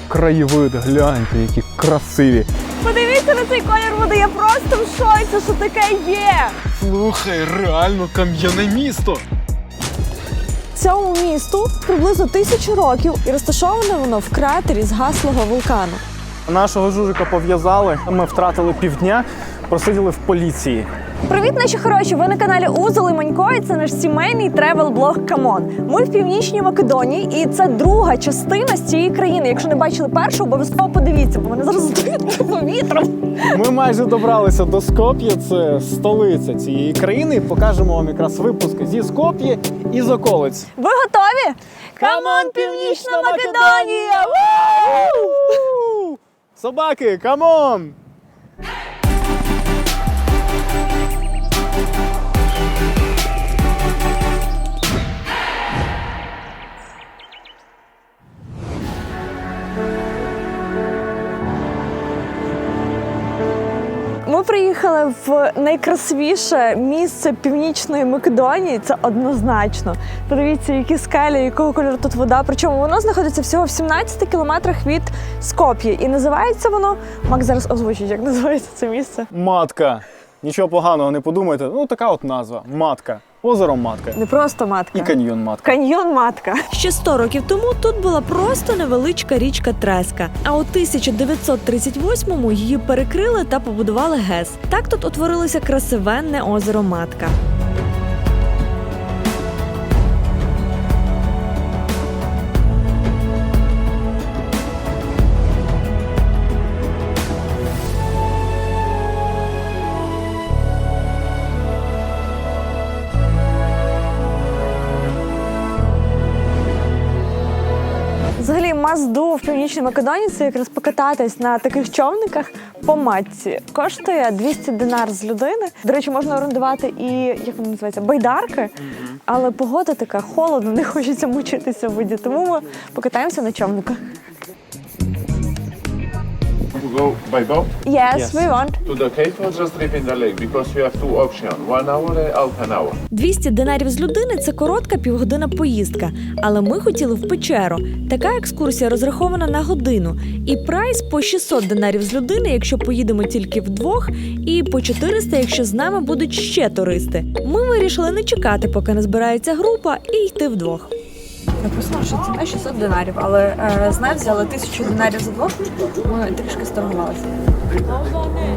краєвид, гляньте, які красиві. Подивіться на цей колір води, я просто в шоці, що таке є. Слухай, реально кам'яне місто. Цьому місту приблизно 1000 років і розташоване воно в кратері згаслого вулкану. Нашого жужика пов'язали, ми втратили півдня, просиділи в поліції. Привіт, наші хороші! Ви на каналі Узол і Манько, і це наш сімейний тревел-блог Камон. Ми в Північній Македонії, і це друга частина з цієї країни. Якщо не бачили першу, обов'язково подивіться, бо вони зараз здують повітрям. Ми майже добралися до Скоп'є, це столиця цієї країни. Покажемо вам якраз випуск зі Скоп'є і з околиць. Ви готові? Камон, Північна Македонія! Собаки, камон! Ми приїхали в найкрасивіше місце Північної Македонії, це однозначно. Подивіться, які скелі, якого кольору тут вода. Причому воно знаходиться всього в 17 кілометрах від Скоп'є. І називається воно, Макс зараз озвучить, як називається це місце. Матка. Нічого поганого не подумайте. Ну, така от назва. Матка. Озеро Матка. Не просто матка. І каньйон Матка. Каньйон Матка. Ще 100 років тому тут була просто невеличка річка Треска, а у 1938-му її перекрили та побудували ГЕС. Так тут утворилося красивенне озеро Матка. Взагалі, мазду в Північній Македонії – це якраз покататись на таких човниках по матці. Коштує 200 динар з людини. До речі, можна орендувати і, як вони називаються, байдарки. Але погода така, холодно, не хочеться мучитися в воді. Тому ми покатаємося на човниках. To go by boat Yes, we want. to the cave or just trip in the lake? Because we have two options, 1 hour and half an hour. 200 динарів з людини – це коротка півгодинна поїздка. Але ми хотіли в печеру. Така екскурсія розрахована на годину. І прайс по 600 динарів з людини, якщо поїдемо тільки вдвох, і по 400, якщо з нами будуть ще туристи. Ми вирішили не чекати, поки не збирається група, і йти вдвох. Написано, що ціна 600 динарів, але з нас взяли 1000 динарів за двох, ми трішки сторгувалися.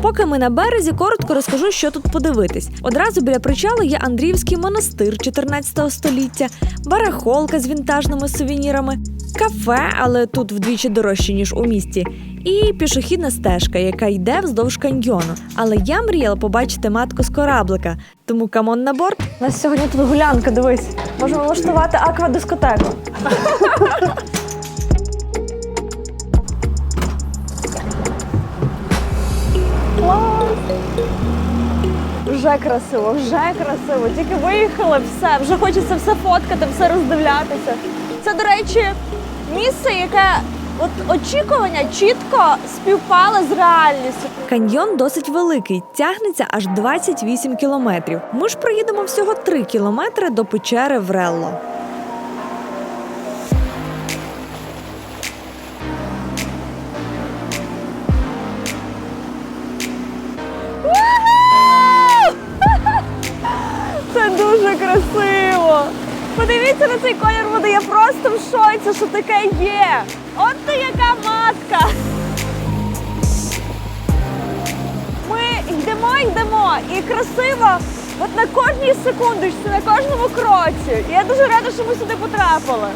Поки ми на березі, коротко розкажу, що тут подивитись. Одразу біля причалу є Андріївський монастир 14 століття, барахолка з вінтажними сувенірами, кафе, але тут вдвічі дорожче, ніж у місті, і пішохідна стежка, яка йде вздовж каньйону. Але я мріяла побачити матку з кораблика, тому камон на борт. У нас сьогодні тут гулянка, дивись. Можемо влаштувати аквадискотеку. Вже красиво, вже красиво. Тільки виїхали, все, вже хочеться все фоткати, все роздивлятися. Це, до речі, місце, яке очікування чітко співпали з реальністю. Каньйон досить великий, тягнеться аж 28 кілометрів. Ми ж проїдемо всього 3 кілометри до печери Врелло. Це дуже красиво. Подивіться на цей колір води, я просто в шоці, що таке є. От ти яка матка. Ми йдемо, і красиво от на кожній секундочці, на кожному кроці. І я дуже рада, що ми сюди потрапили.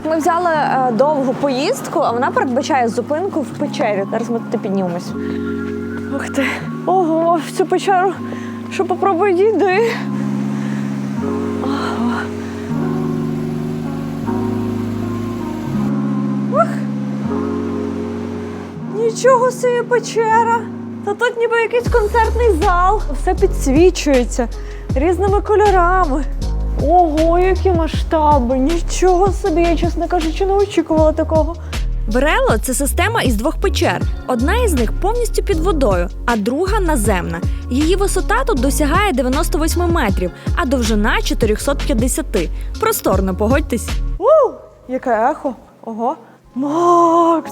Ми взяли довгу поїздку, а вона передбачає зупинку в печері. Зараз ми туди піднімемось. Ух ти! Ого, в цю печеру, що попробуй дійди. Ух! Нічого собі печера. Та тут ніби якийсь концертний зал. Все підсвічується різними кольорами. Ого, які масштаби! Нічого собі, я, чесно кажучи, не очікувала такого. Брело – це система із 2 печер. Одна із них повністю під водою, а друга – наземна. Її висота тут досягає 98 метрів, а довжина – 450. Просторно, погодьтесь. Яке ехо. Ого. Макс!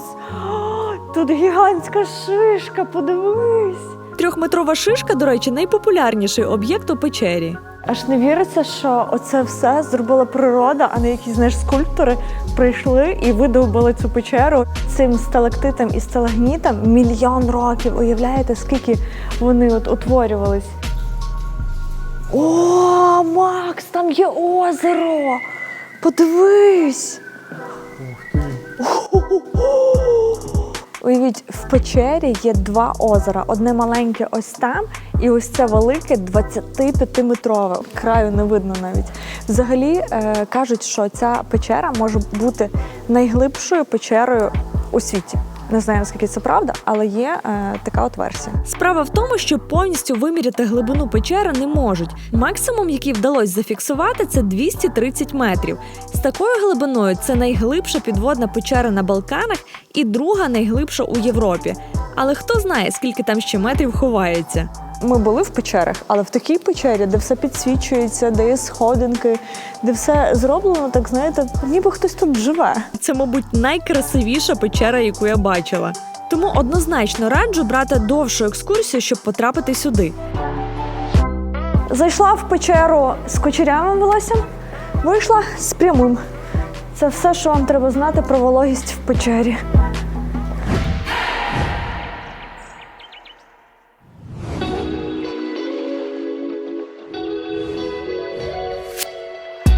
Тут гігантська шишка, подивись. 3-метрова шишка, до речі, найпопулярніший об'єкт у печері. Аж не віриться, що оце все зробила природа, а не якісь, знаєш, скульптори прийшли і видовбали цю печеру цим сталактитам і сталагнітам 1 мільйон років. Уявляєте, скільки вони от утворювались? О, Макс, там є озеро! Подивись! Уявіть, в печері є 2 озера. Одне маленьке ось там, і ось це велике 25-метрове. Краю не видно навіть. Взагалі, кажуть, що ця печера може бути найглибшою печерою у світі. Не знаю, наскільки це правда, але є така от версія. Справа в тому, що повністю виміряти глибину печери не можуть. Максимум, який вдалося зафіксувати, це 230 метрів. З такою глибиною це найглибша підводна печера на Балканах і друга найглибша у Європі. Але хто знає, скільки там ще метрів ховається. Ми були в печерах, але в такій печері, де все підсвічується, де є сходинки, де все зроблено, так знаєте, ніби хтось тут живе. Це, мабуть, найкрасивіша печера, яку я бачила. Тому однозначно раджу брати довшу екскурсію, щоб потрапити сюди. Зайшла в печеру з кучерявим волоссям, вийшла з прямим. Це все, що вам треба знати про вологість в печері.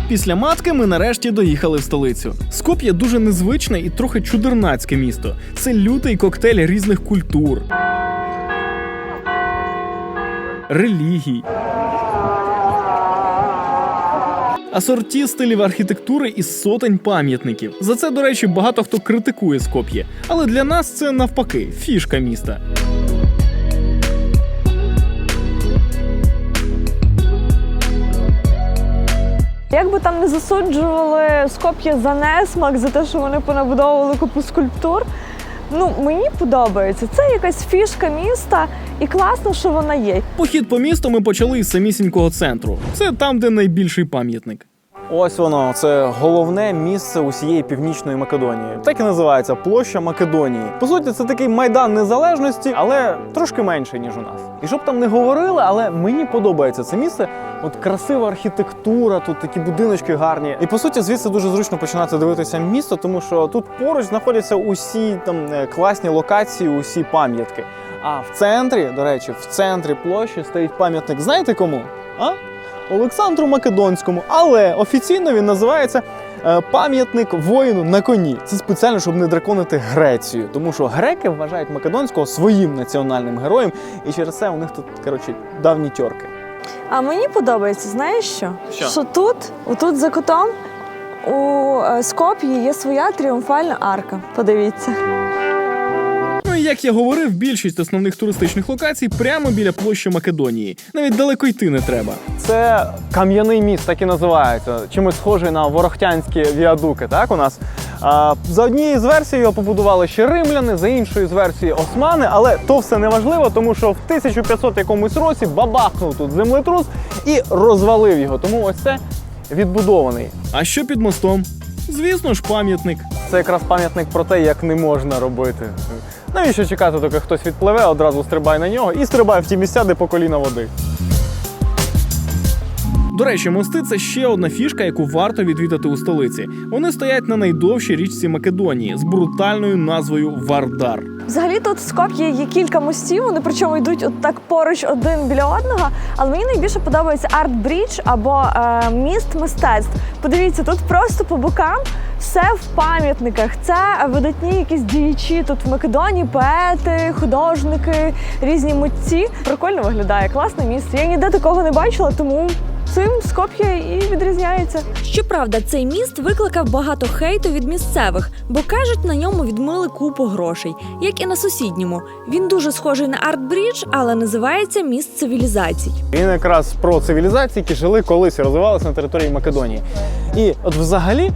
Після матки ми нарешті доїхали в столицю. Скоп'є дуже незвичне і трохи чудернацьке місто. Це лютий коктейль різних культур, релігій, асорті стилів архітектури і сотень пам'ятників. За це, до речі, багато хто критикує Скоп'є. Але для нас це навпаки фішка міста. Як би там не засуджували Скоп'є за несмак, за те, що вони понабудовували купу скульптур, мені подобається. Це якась фішка міста, і класно, що вона є. Похід по місту ми почали із самісінького центру. Це там, де найбільший пам'ятник. Ось воно, це головне місце усієї Північної Македонії. Так і називається Площа Македонії. По суті, це такий майдан незалежності, але трошки менший, ніж у нас. І щоб там не говорили, але мені подобається це місце. От красива архітектура, тут такі будиночки гарні. І по суті, звідси дуже зручно починати дивитися місто, тому що тут поруч знаходяться усі там класні локації, усі пам'ятки. А в центрі, до речі, в центрі площі стоїть пам'ятник, знаєте кому? Олександру Македонському, але офіційно він називається пам'ятник воїну на коні. Це спеціально, щоб не драконити Грецію, тому що греки вважають Македонського своїм національним героєм, і через це у них тут, давні тьорки. А мені подобається, знаєш що? Що? Що тут за кутом у Скоп'ї є своя тріумфальна арка. Подивіться. Ну і як я говорив, більшість основних туристичних локацій прямо біля площі Македонії. Навіть далеко йти не треба. Це кам'яний міст, так і називається. Чимось схожий на ворохтянські віадуки, так, у нас. За однією з версій його побудували ще римляни, за іншою з версій османи, але то все не важливо, тому що в 1500 якомусь році бабахнув тут землетрус і розвалив його. Тому ось це відбудований. А що під мостом? Звісно ж, пам'ятник. Це якраз пам'ятник про те, як не можна робити. Навіщо чекати, доки хтось відпливе, одразу стрибай на нього і стрибай в ті місця, де по коліна води. До речі, мости – це ще одна фішка, яку варто відвідати у столиці. Вони стоять на найдовшій річці Македонії з брутальною назвою Вардар. Взагалі тут в Скоп'ї є кілька мостів, вони причому йдуть от так поруч один біля одного, але мені найбільше подобається арт-брідж або міст мистецтв. Подивіться, тут просто по бокам все в пам'ятниках. Це видатні якісь діячі тут в Македонії, поети, художники, різні митці. Прикольно виглядає, класне місце. Я ніде такого не бачила, тому цим Скоп'є і відрізняється. Щоправда, цей міст викликав багато хейту від місцевих, бо кажуть, на ньому відмили купу грошей, як і на сусідньому. Він дуже схожий на арт-брідж, але називається міст цивілізацій. Він якраз про цивілізації, які жили колись і розвивалися на території Македонії. І от взагалі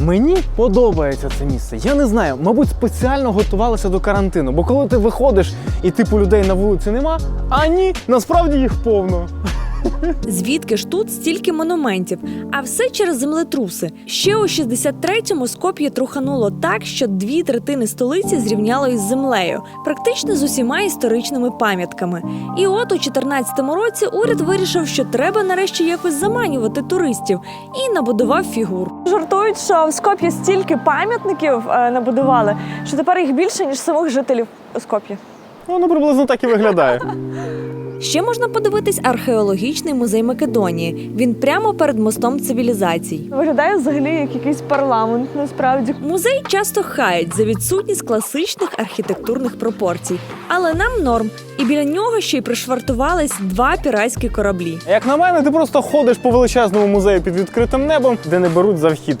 Мені подобається це місце. Я не знаю, мабуть, спеціально готувалися до карантину, бо коли ти виходиш і типу людей на вулиці нема, а ні, насправді їх повно. Звідки ж тут стільки монументів? А все через землетруси. Ще у 63-му Скоп'є трухануло так, що 2/3 столиці зрівняло із землею, практично з усіма історичними пам'ятками. І от у 14-му році уряд вирішив, що треба нарешті якось заманювати туристів, і набудував фігур. Жартують, що в Скоп'ї стільки пам'ятників набудували, що тепер їх більше, ніж самих жителів Скоп'я. Воно приблизно так і виглядає. Ще можна подивитись археологічний музей Македонії. Він прямо перед мостом цивілізацій. Виглядає взагалі як якийсь парламент, насправді. Музей часто хаять за відсутність класичних архітектурних пропорцій. Але нам норм. І біля нього ще й пришвартувались 2 піратські кораблі. Як на мене, ти просто ходиш по величезному музею під відкритим небом, де не беруть за вхід.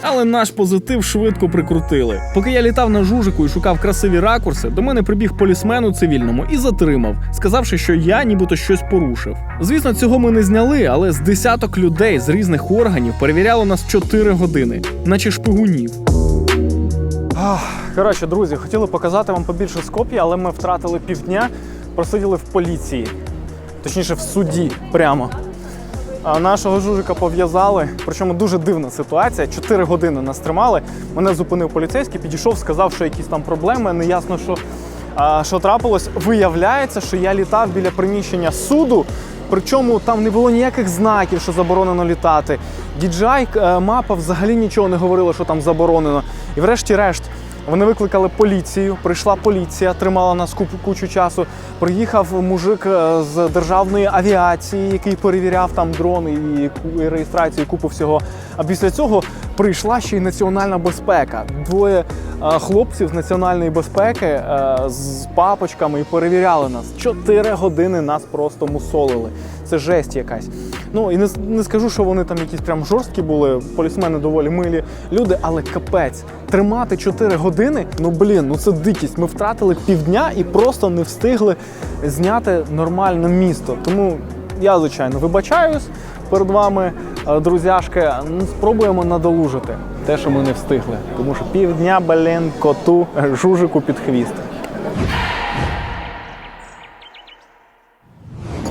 Але наш позитив швидко прикрутили. Поки я літав на Жужику і шукав красиві ракурси, до мене прибіг полісмен у цивільному і затримав, сказавши, що я нібито щось порушив. Звісно, цього ми не зняли, але з десяток людей з різних органів перевіряло нас 4 години, наче шпигунів. Коротше, друзі, хотіли показати вам побільше Скоп'я, але ми втратили півдня, просиділи в поліції. Точніше, в суді прямо. А нашого Жужика пов'язали, причому дуже дивна ситуація. 4 години нас тримали. Мене зупинив поліцейський, підійшов, сказав, що якісь там проблеми, неясно, що трапилось. Виявляється, що я літав біля приміщення суду, причому там не було ніяких знаків, що заборонено літати. DJI мапа взагалі нічого не говорила, що там заборонено. І врешті-решт вони викликали поліцію, прийшла поліція, тримала нас кучу часу. Приїхав мужик з державної авіації, який перевіряв там дрони і реєстрацію, і купу всього. А після цього прийшла ще й національна безпека. 2 хлопців з національної безпеки з папочками і перевіряли нас. 4 години нас просто мусолили. Це жесть якась. Ну і не скажу, що вони там якісь прям жорсткі були, полісмени доволі милі люди, але капець. Тримати 4 години, ну це дикість. Ми втратили півдня і просто не встигли зняти нормальне місто. Тому я, звичайно, вибачаюсь перед вами, друзяшки, спробуємо надолужити те, що ми не встигли. Тому що півдня, коту, Жужику під хвіст.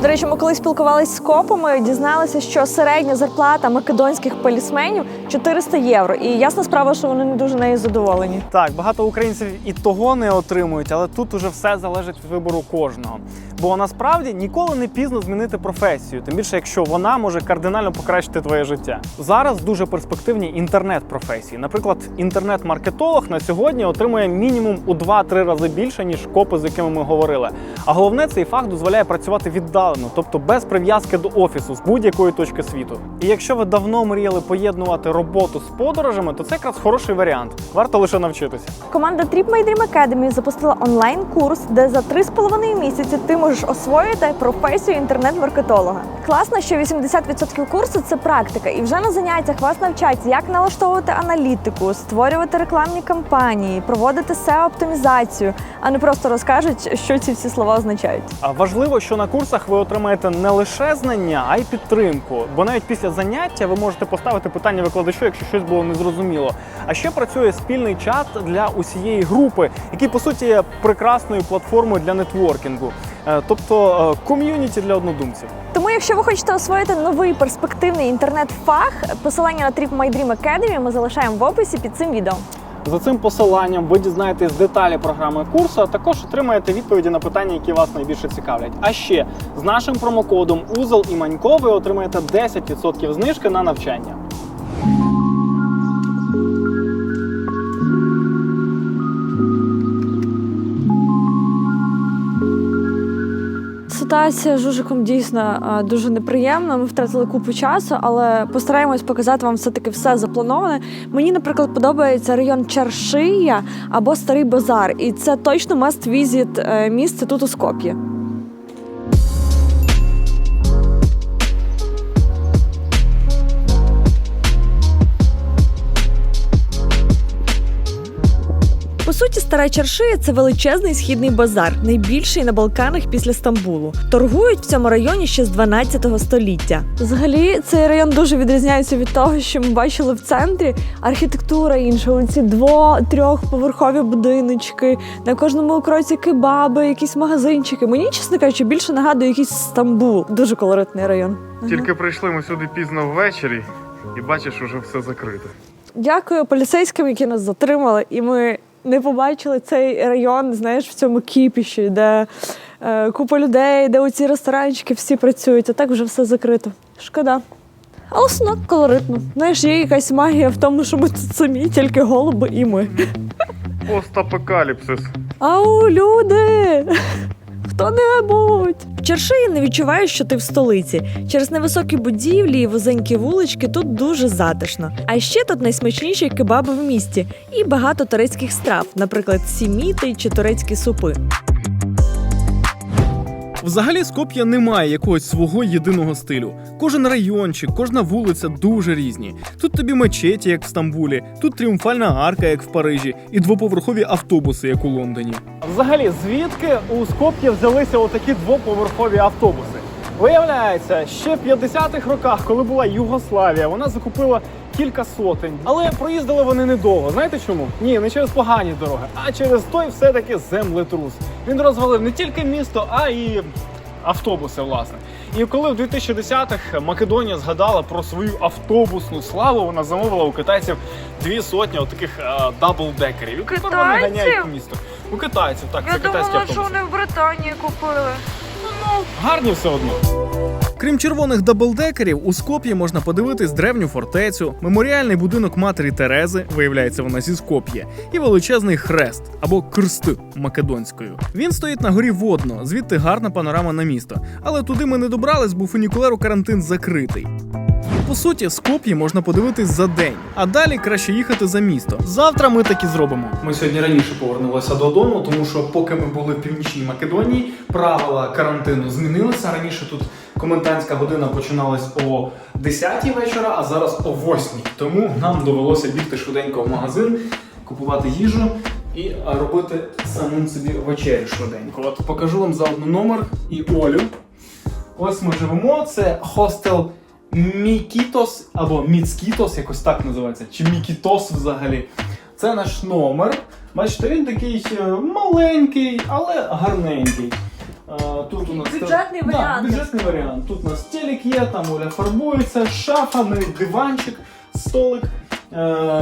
До речі, ми коли спілкувалися з копами, дізналися, що середня зарплата македонських полісменів 400 євро. І ясна справа, що вони не дуже нею задоволені. Так, багато українців і того не отримують, але тут уже все залежить від вибору кожного. Бо насправді ніколи не пізно змінити професію, тим більше, якщо вона може кардинально покращити твоє життя. Зараз дуже перспективні інтернет-професії. Наприклад, інтернет-маркетолог на сьогодні отримує мінімум у 2-3 рази більше, ніж копи, з якими ми говорили. А головне, цей фах дозволяє працювати віддалено, тобто без прив'язки до офісу, з будь-якої точки світу. І якщо ви давно мріяли поєднувати роботу з подорожами, то це якраз хороший варіант. Варто лише навчитися. Команда Trip My Dream Academy запустила онлайн-курс, де за 3,5 місяці ти можеш освоїти професію інтернет-маркетолога. Класно, що 80% курсу – це практика, і вже на заняттях вас навчать, як налаштовувати аналітику, створювати рекламні кампанії, проводити SEO-оптимізацію, а не просто розкажуть, що ці всі слова означають. А важливо, що на курсах ви отримаєте не лише знання, а й підтримку. Бо навіть після заняття ви можете поставити питання викладачу, якщо щось було незрозуміло. А ще працює спільний чат для усієї групи, який, по суті, є прекрасною платформою для нетворкінгу. Тобто ком'юніті для однодумців. Тому, якщо ви хочете освоїти новий перспективний інтернет-фах, посилання на Trip My Dream Academy ми залишаємо в описі під цим відео. За цим посиланням ви дізнаєтесь деталі програми курсу, а також отримаєте відповіді на питання, які вас найбільше цікавлять. А ще з нашим промокодом УЗЕЛ і Манько ви отримаєте 10% знижки на навчання. Ситуація з Жужиком дійсно дуже неприємна. Ми втратили купу часу, але постараємось показати вам все-таки все заплановане. Мені, наприклад, подобається район Чаршия або Старий Базар. І це точно must-visit місце тут у Скоп'ї. По суті, Стара Чаршия – це величезний східний базар, найбільший на Балканах після Стамбулу. Торгують в цьому районі ще з 12 століття. Взагалі, цей район дуже відрізняється від того, що ми бачили в центрі. Архітектура інша, оці 2-3-поверхові будиночки, на кожному кроці кебаби, якісь магазинчики. Мені, чесно кажучи, більше нагадує якийсь Стамбул. Дуже колоритний район. Тільки прийшли ми сюди пізно ввечері і бачиш, уже все закрито. Дякую поліцейським, які нас затримали, і ми не побачили цей район, знаєш, в цьому кіпіші, де купа людей, де оці ресторанчики всі працюють, а так вже все закрито. Шкода. Але все одно колоритно. Знаєш, є якась магія в тому, що ми тут самі, тільки голуби і ми. Постапокаліпсис. Ау, люди! Хто-небудь! В Чаршиї не відчуваєш, що ти в столиці. Через невисокі будівлі і вузенькі вулички тут дуже затишно. А ще тут найсмачніші кебаби в місті і багато турецьких страв, наприклад, сіміти чи турецькі супи. Взагалі, Скоп'я не має якогось свого єдиного стилю. Кожен райончик, кожна вулиця дуже різні. Тут тобі мечеті, як в Стамбулі, тут тріумфальна арка, як в Парижі, і двоповерхові автобуси, як у Лондоні. Взагалі, звідки у Скоп'ї взялися отакі двоповерхові автобуси? Виявляється, ще в 50-х роках, коли була Югославія, вона закупила кілька сотень. Але проїздили вони недовго. Знаєте чому? Ні, не через погані дороги, а через той все-таки землетрус. Він розвалив не тільки місто, а й автобуси, власне. І коли в 2010-х Македонія згадала про свою автобусну славу, вона замовила у китайців 200 отаких даблдекерів. І тепер вони ганяють по місту. У китайців, так, це китайські автобуси. в Британії купили. Гарні все одно. Крім червоних даблдекерів, у Скоп'ї можна подивитись древню фортецю, меморіальний будинок матері Терези, виявляється вона зі Скоп'є, і величезний хрест, або крст македонською. Він стоїть на горі Водно, звідти гарна панорама на місто. Але туди ми не добрались, бо фунікулеру карантин закритий. По суті, Скоп'ї можна подивитись за день, а далі краще їхати за місто. Завтра ми так і зробимо. Ми сьогодні раніше повернулися додому, тому що поки ми були в Північній Македонії, правила карантину змінилися. Раніше тут комендантська година починалась о 10-й вечора, а зараз о 8-й. Тому нам довелося бігти швиденько в магазин, купувати їжу і робити самим собі вечерю швиденько. От покажу вам заодно номер і Олю. Ось ми живемо, це хостел Мікітос, або Міцкітос, якось так називається, чи Мікітос взагалі. Це наш номер. Бачите, він такий маленький, але гарненький. Тут у нас Бюджетний варіант. Бюджетний варіант. Тут у нас телек є, там Оля фарбується, шафа, навіть диванчик, столик,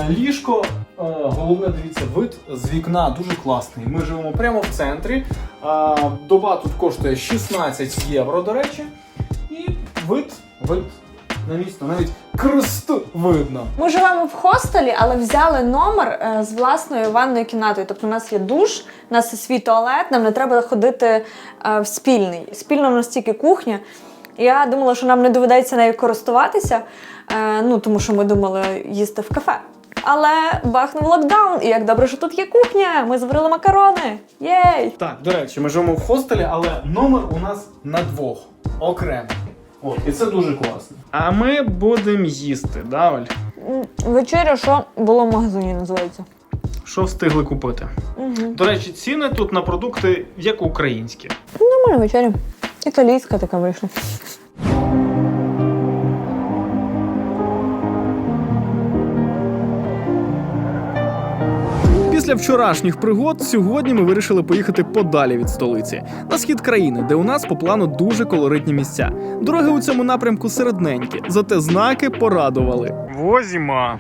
ліжко. Головне, дивіться, вид з вікна дуже класний. Ми живемо прямо в центрі. Доба тут коштує 16 євро, до речі. І вид на місто, навіть крст видно. Ми живемо в хостелі, але взяли номер з власною ванною кімнатою. Тобто у нас є душ, у нас є свій туалет, нам не треба ходити в спільний. Спільно у нас тільки кухня. Я думала, що нам не доведеться нею користуватися, тому що ми думали їсти в кафе. Але бахнув локдаун, і як добре, що тут є кухня, ми зварили макарони. Єй! Так, до речі, ми живемо в хостелі, але номер у нас на двох, окремо. От, і це дуже класно. А ми будемо їсти, да, Оль? Вечеря, що було в магазині, називається. Що встигли купити? Угу. До речі, ціни тут на продукти як українські. Нормальна вечеря. Італійська така вийшла. Після вчорашніх пригод сьогодні ми вирішили поїхати подалі від столиці, на схід країни, де у нас по плану дуже колоритні місця. Дороги у цьому напрямку середненькі, зате знаки порадували. Возіма.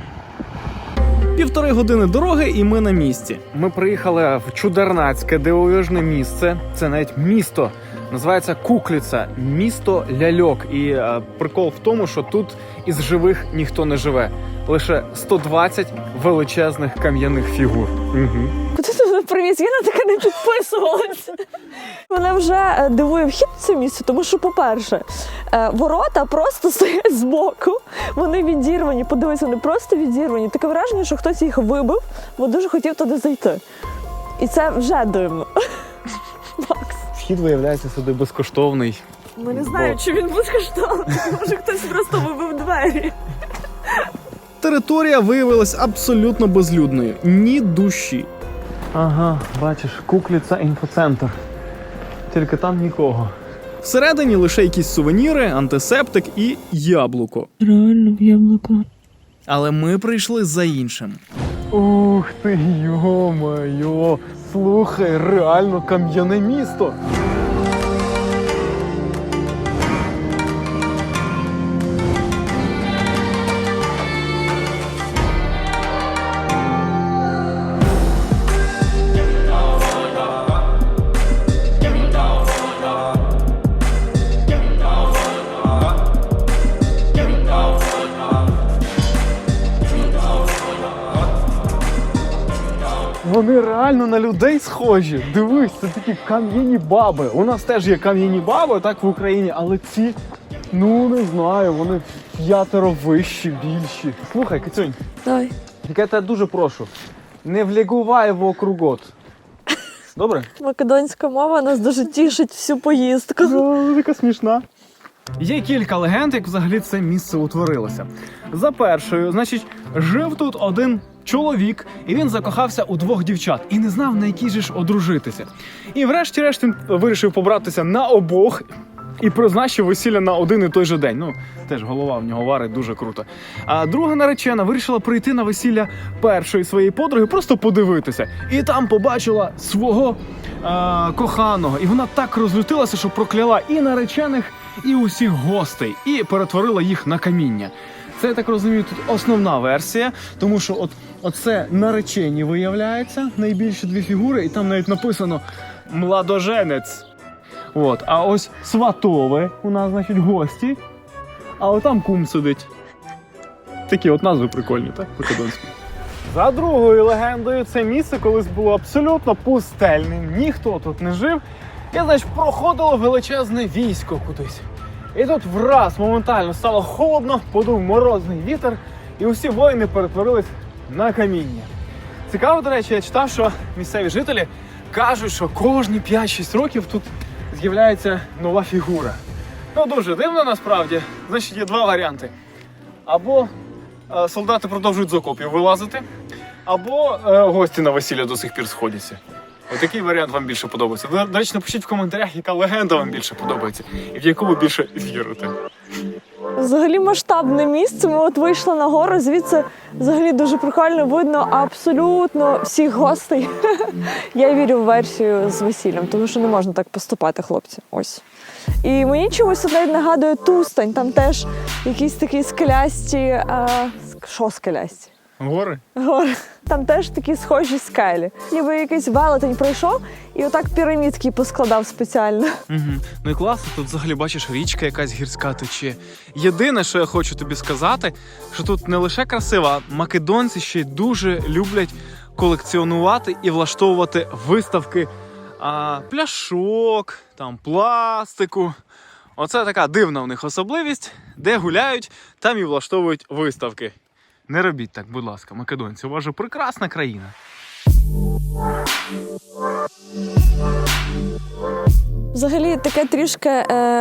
1,5 години дороги і ми на місці. Ми приїхали в чудернацьке дивовижне місце. Це навіть місто. Називається Кукліца. Місто ляльок. І прикол в тому, що тут із живих ніхто не живе. Лише 120 величезних кам'яних фігур. Угу. Куди ти мене привіз? Я на таке не підписувалася. Мене вже дивує вхід в це місце, тому що, по-перше, ворота просто стоять збоку. Вони відірвані. Подивись, вони просто відірвані. Таке враження, що хтось їх вибив, бо дуже хотів туди зайти. І це вже дивно. Макс. Вхід, виявляється, сюди безкоштовний. Ми не знаємо, чи він безкоштовний. Може, хтось просто вибив двері. Територія виявилась абсолютно безлюдною. Ні душі. Ага, бачиш, Кукліца інфоцентр. Тільки там нікого. Всередині лише якісь сувеніри, антисептик і яблуко. Реально яблуко. Але ми прийшли за іншим. Ух ти, йо-моє! Слухай, реально кам'яне місто. Вони реально на людей схожі. Дивись, це такі кам'яні баби. У нас теж є кам'яні баби, так, в Україні, але ці, ну не знаю, вони п'ятеро вищі, більші. Слухай, Кицюнь, Давай. я тебе дуже прошу, не влягувай в округот. Добре? Македонська мова нас дуже тішить всю поїздку. Така смішна. Є кілька легенд, як взагалі це місце утворилося. За першою, значить, жив тут один чоловік, і він закохався у двох дівчат і не знав, на якій же ж одружитися. І врешті-решт він вирішив побратися на обох і призначив весілля на один і той же день. Ну, теж голова в нього варить дуже круто. А друга наречена вирішила прийти на весілля першої своєї подруги, просто подивитися. І там побачила свого коханого. І вона так розлютилася, що прокляла і наречених, і усіх гостей, і перетворила їх на каміння. Це, я так розумію, тут основна версія, тому що оце наречені виявляється, найбільші дві фігури, і там навіть написано «младоженець». От, а ось сватове у нас, значить, гості, а отам кум сидить. Такі от назви прикольні, так, македонські. За другою легендою, це місце колись було абсолютно пустельним, ніхто тут не жив. І, значить, проходило величезне військо кудись. І тут враз моментально стало холодно, подув морозний вітер, і усі воїни перетворились на каміння. Цікаво, до речі, я читав, що місцеві жителі кажуть, що кожні 5-6 років тут з'являється нова фігура. Ну, дуже дивно насправді. Значить, є два варіанти. Або солдати продовжують з окопів вилазити, або гості на весілля до сих пір сходяться. Отакий варіант вам більше подобається. До речі, напишіть в коментарях, яка легенда вам більше подобається і в яку ви більше вірите. Взагалі масштабне місце. Ми от вийшли на гору, звідси взагалі дуже прикольно видно абсолютно всіх гостей. Я вірю в версію з весіллям, тому що не можна так поступати, хлопці. Ось. І мені чомусь це навіть нагадує Тустань. Там теж якісь такі скелясті... Що скелясті? Гори? Гори. Там теж такі схожі скелі. Ніби якийсь велетень пройшов і отак пірамідки поскладав спеціально. Угу. Ну і класно, тут взагалі бачиш, річка якась гірська тече. Єдине, що я хочу тобі сказати, що тут не лише красиво, а македонці ще й дуже люблять колекціонувати і влаштовувати виставки пляшок, там пластику. Оце така дивна у них особливість, де гуляють, там і влаштовують виставки. Не робіть так, будь ласка, македонці, у вас же прекрасна країна. Взагалі таке трішки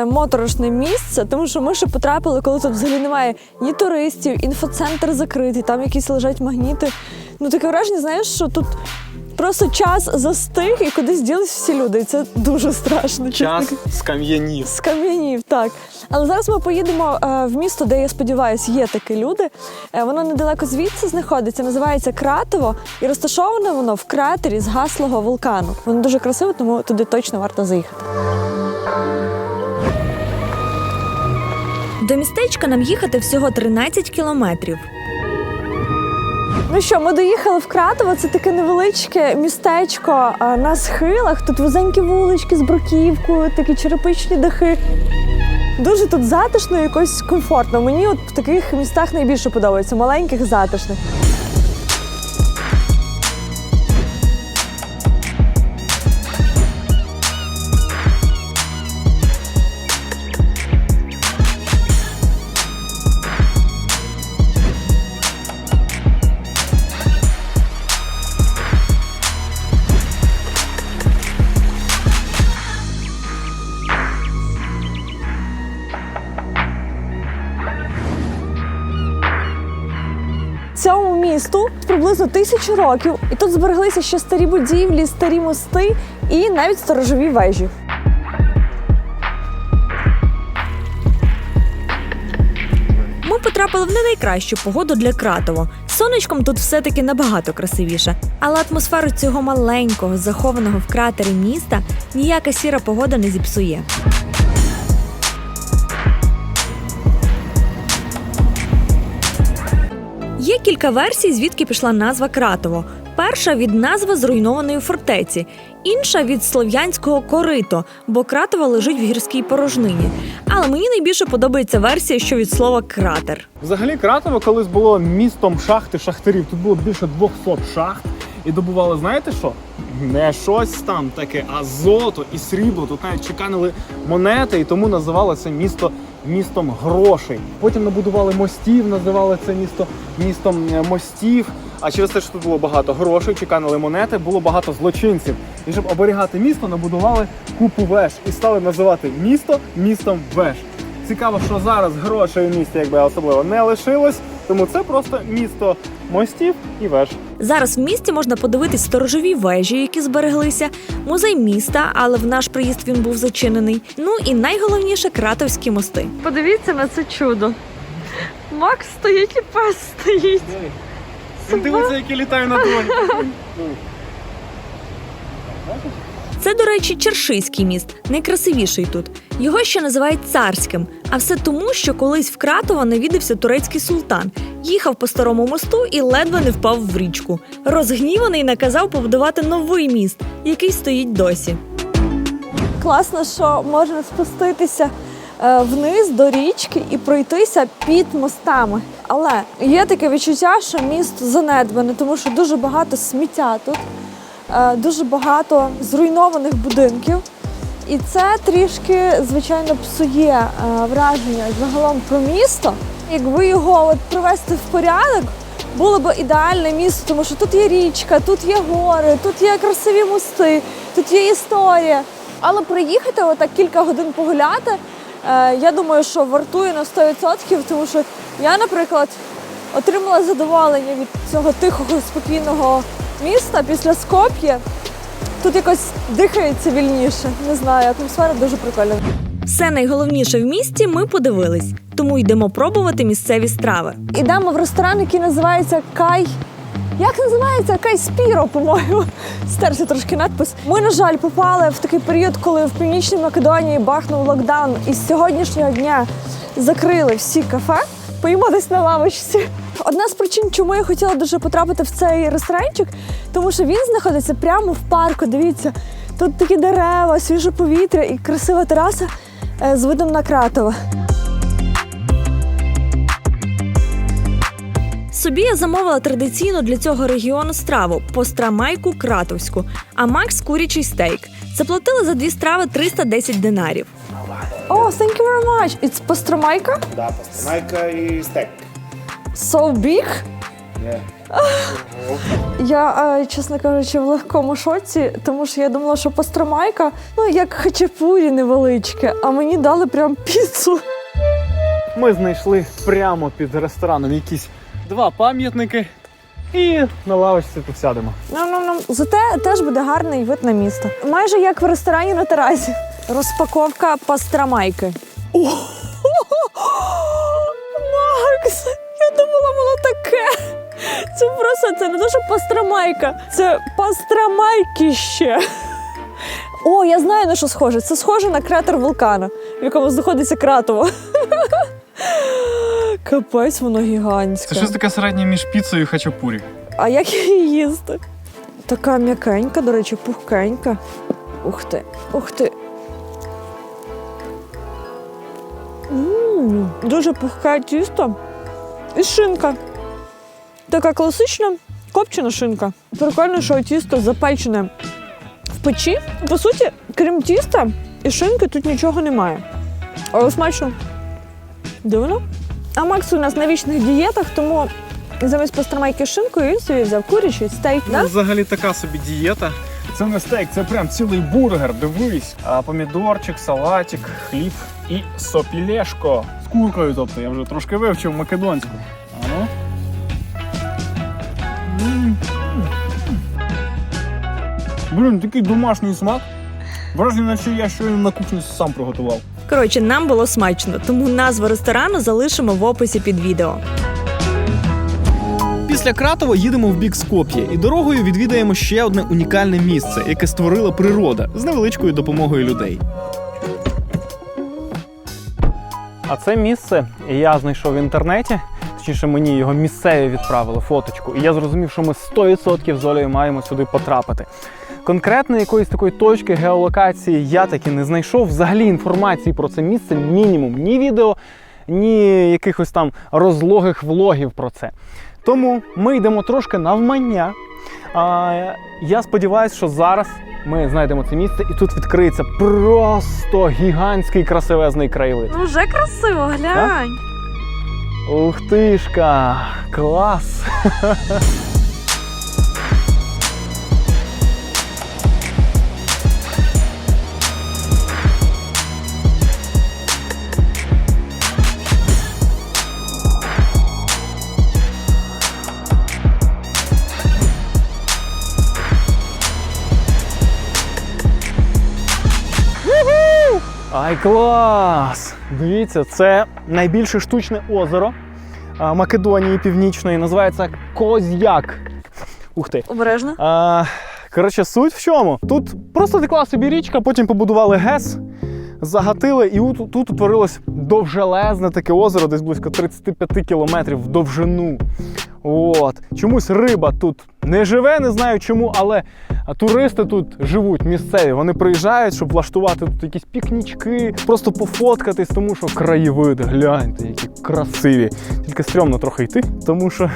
моторошне місце, тому що ми ще потрапили, коли тут взагалі немає ні туристів, інфоцентр закритий, там якісь лежать магніти. Ну таке враження, знаєш, що тут просто час застиг і кудись ділись всі люди. І це дуже страшно. Час скам'янів. Скам'янів, так. Але зараз ми поїдемо в місто, де, я сподіваюся, є такі люди. Воно недалеко звідси знаходиться, називається Кратово. І розташоване воно в кратері згаслого вулкану. Воно дуже красиво, тому туди точно варто заїхати. До містечка нам їхати всього 13 кілометрів. Ну що, ми доїхали в Кратово. Це таке невеличке містечко на схилах. Тут вузенькі вулички з бруківкою, такі черепичні дахи. Дуже тут затишно і якось комфортно. Мені от в таких містах найбільше подобається, маленьких, затишних. Цьому місту приблизно 1000 років, і тут збереглися ще старі будівлі, старі мости і навіть сторожові вежі. Ми потрапили в не найкращу погоду для Кратова. Сонечком тут все-таки набагато красивіше. Але атмосферу цього маленького, захованого в кратері міста ніяка сіра погода не зіпсує. Є кілька версій, звідки пішла назва Кратово. Перша – від назви зруйнованої фортеці, інша – від слов'янського «корито», бо Кратово лежить в гірській порожнині. Але мені найбільше подобається версія, що від слова «кратер». Взагалі Кратово колись було містом шахти шахтарів. Тут було більше 200 шахт. І добували, знаєте що? Не щось там таке, а золото і срібло. Тут навіть чеканили монети, і тому називали це місто містом грошей. Потім набудували мостів, називали це місто містом мостів. А через те, що тут було багато грошей, чеканили монети, було багато злочинців. І щоб оберігати місто, набудували купу веж і стали називати місто містом веж. Цікаво, що зараз грошей у місті якби особливо не лишилось, тому це просто місто мостів і веж. Зараз в місті можна подивитись сторожові вежі, які збереглися, музей міста, але в наш приїзд він був зачинений. Ну і найголовніше – кратовські мости. Подивіться на це чудо. Макс стоїть і пес стоїть. Він дивиться, які літає на дроні. Це, до речі, Чершиський міст, найкрасивіший тут. Його ще називають царським, а все тому, що колись в Кратово навідався турецький султан. Їхав по старому мосту і ледве не впав в річку. Розгніваний наказав побудувати новий міст, який стоїть досі. Класно, що можна спуститися вниз до річки і пройтися під мостами. Але є таке відчуття, що місто занедбане, тому що дуже багато сміття тут, дуже багато зруйнованих будинків. І це трішки, звичайно, псує враження загалом про місто. Якби його привести в порядок, було б ідеальне місто, тому що тут є річка, тут є гори, тут є красиві мости, тут є історія. Але приїхати отак кілька годин погуляти, я думаю, що вартує на 100%, тому що я, наприклад, отримала задоволення від цього тихого, спокійного міста після Скоп'є. Тут якось дихається вільніше, не знаю, атмосфера дуже прикольна. Все найголовніше в місті ми подивились, тому йдемо пробувати місцеві страви. Ідемо в ресторан, який називається Кай. Як називається? Кай Спіро, по-моєму. Стерся трошки надпис. Ми, на жаль, попали в такий період, коли в Північній Македонії бахнув локдаун, і з сьогоднішнього дня закрили всі кафе. Поїмо десь на лавочці. Одна з причин, чому я хотіла дуже потрапити в цей ресторанчик, тому що він знаходиться прямо в парку. Дивіться, тут такі дерева, свіже повітря і красива тераса з видом на Кратово. Собі я замовила традиційну для цього регіону страву – пострамайку кратовську, а Макс – курячий стейк. Заплатили за 2 страви 310 динарів. Thank you very much. It's пастрамайка? Да, пастрамайка і стек. So big? Yeah. Я, чесно кажучи, в легкому шоці, тому що я думала, що пастрамайка, як хачапурі невеличке, а мені дали прям піцу. Ми знайшли прямо під рестораном якісь 2 пам'ятники і на лавочці тут сядемо. Зате теж буде гарний вид на місто. Майже як в ресторані на терасі. Розпаковка пастрамайки. Макс, я думала, воно таке. Це не те, що пастрамайка, це пастрамайкіще. Я знаю, на що схоже. Це схоже на кратер вулкана, в якому знаходиться Кратово. Капець, воно гігантське. Це щось таке середнє між піцею і хачапурі. А як її їсти? Така м'якенька, до речі, пухкенька. Ух ти, ух ти. Дуже пухке тісто і шинка. Така класична копчена шинка. Прикольно, що тісто запечене в печі. По суті, крім тіста і шинки, тут нічого немає. Але смачно. Дивно. А Макс у нас на вічних дієтах, тому замість пастрамайки з шинкою він собі взяв курячий стейк. Ну, взагалі така собі дієта. Це не стейк, це прям цілий бургер, дивись. Помідорчик, салатик, хліб і сопілешко. З куркою, тобто, я вже трошки вивчив македонську. Блін, такий домашній смак. Враження, наче я щойно на кухні сам приготував. Коротше, нам було смачно, тому назву ресторану залишимо в описі під відео. Після Кратова їдемо в бік Скоп'є і дорогою відвідаємо ще одне унікальне місце, яке створила природа з невеличкою допомогою людей. А це місце я знайшов в інтернеті, точніше мені його місцеві відправили фоточку, і я зрозумів, що ми 100% з Олею маємо сюди потрапити. Конкретно якоїсь такої точки геолокації я таки не знайшов. Взагалі інформації про це місце мінімум. Ні відео, ні якихось там розлогих влогів про це. Тому ми йдемо трошки навмання. Я сподіваюся, що зараз ми знайдемо це місце і тут відкриється просто гігантський красивезний краєвид. Ну вже красиво, глянь. Ух тишка! Клас! Ай, клас! Дивіться, це найбільше штучне озеро Македонії Північної, називається Козяк. Ух ти. Обережно. Коротше, суть в чому? Тут просто текла собі річка, потім побудували ГЕС, загатили, і тут утворилось довжелезне таке озеро, десь близько 35 кілометрів в довжину. От. Чомусь риба тут не живе, не знаю чому, але туристи тут живуть місцеві. Вони приїжджають, щоб влаштувати тут якісь пікнічки, просто пофоткатись, тому що краєвид, гляньте, які красиві. Тільки стрьомно трохи йти, тому що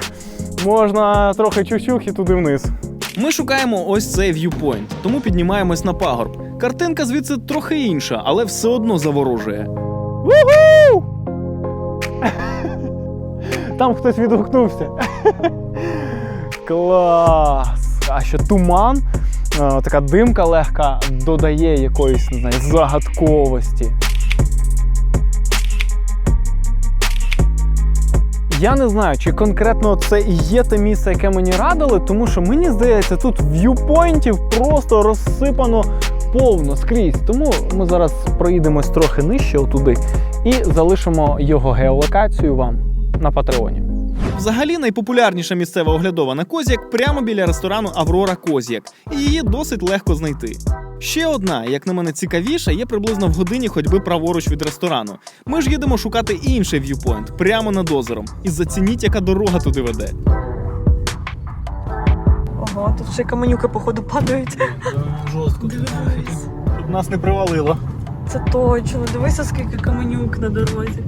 можна трохи чух-чух і туди вниз. Ми шукаємо ось цей в'юпойнт, тому піднімаємось на пагорб. Картинка звідси трохи інша, але все одно заворожує. Уху! Там хтось відгукнувся. Клас! А ще туман, така димка легка додає якоїсь, не знаю, загадковості. Я не знаю, чи конкретно це і є те місце, яке мені радили, тому що мені здається, тут в'юпойнтів просто розсипано повно скрізь. Тому ми зараз проїдемось трохи нижче отуди і залишимо його геолокацію вам на Патреоні. Взагалі найпопулярніша місцева оглядова на Козяк прямо біля ресторану «Аврора Козяк», і її досить легко знайти. Ще одна, як на мене цікавіша, є приблизно в годині ходьби праворуч від ресторану. Ми ж їдемо шукати інший в'юпойнт, прямо над озером. І зацініть, яка дорога туди веде. Ого, тут ще каменюки, походу, падають. Жорстко. Щоб нас не привалило. Це точно. Дивися, скільки каменюк на дорозі.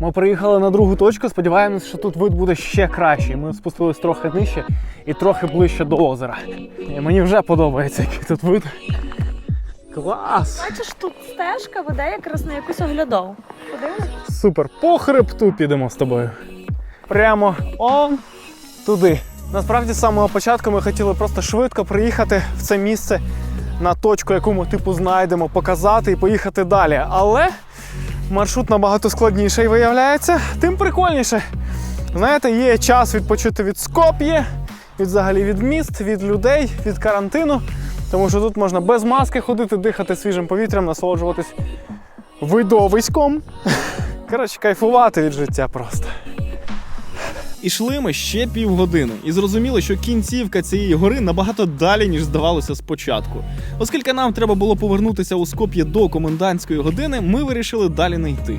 Ми приїхали на другу точку, сподіваємось, що тут вид буде ще кращий. Ми спустились трохи нижче і трохи ближче до озера. І мені вже подобається, який тут вид. Клас! Бачиш, тут стежка веде якраз на якусь оглядову. Подивимось? Супер, по хребту підемо з тобою. Прямо он туди. Насправді, з самого початку ми хотіли просто швидко приїхати в це місце на точку, яку ми типу знайдемо, показати і поїхати далі. Але маршрут набагато складніший виявляється, тим прикольніше. Знаєте, є час відпочити від Скоп'є, взагалі від міст, від людей, від карантину. Тому що тут можна без маски ходити, дихати свіжим повітрям, насолоджуватись видовиськом. Коротше, кайфувати від життя просто. Ішли ми ще півгодини і зрозуміли, що кінцівка цієї гори набагато далі, ніж здавалося спочатку. Оскільки нам треба було повернутися у Скоп'є до комендантської години, ми вирішили далі не йти.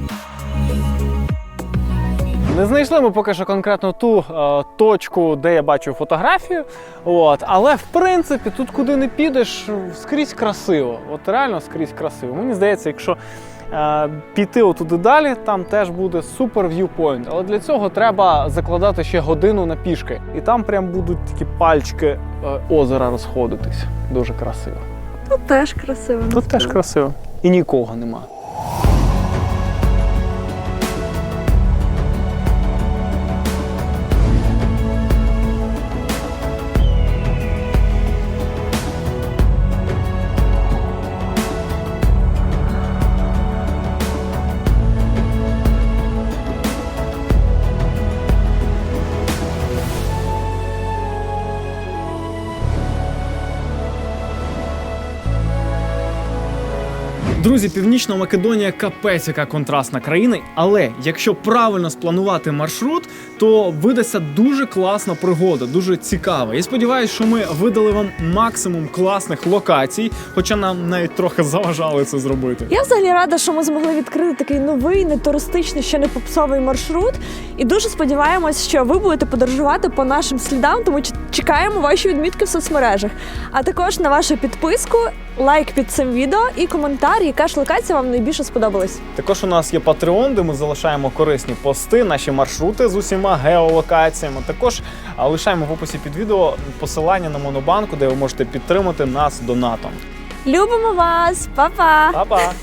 Не знайшли ми поки що конкретно ту точку, де я бачу фотографію. Але, в принципі, тут куди не підеш, скрізь красиво. От реально скрізь красиво. Мені здається, якщо піти отуди далі, там теж буде супер в'юпойнт. Але для цього треба закладати ще годину на пішки. І там прям будуть такі пальчики озера розходитись. Дуже красиво. Тут теж красиво. Тут теж красиво. І нікого нема. Друзі, Північна Македонія капець яка контрастна країна, але якщо правильно спланувати маршрут, то видасться дуже класна пригода, дуже цікава. Я сподіваюся, що ми видали вам максимум класних локацій, хоча нам навіть трохи заважали це зробити. Я взагалі рада, що ми змогли відкрити такий новий, не туристичний, ще не попсовий маршрут. І дуже сподіваємось, що ви будете подорожувати по нашим слідам, тому чекаємо ваші відмітки в соцмережах. А також на вашу підписку, лайк під цим відео і коментар, яка ж локація вам найбільше сподобалась. Також у нас є Patreon, де ми залишаємо корисні пости, наші маршрути з усіма геолокаціями. Також лишаємо в описі під відео посилання на Монобанку, де ви можете підтримати нас донатом. Любимо вас! Па-па! Па-па!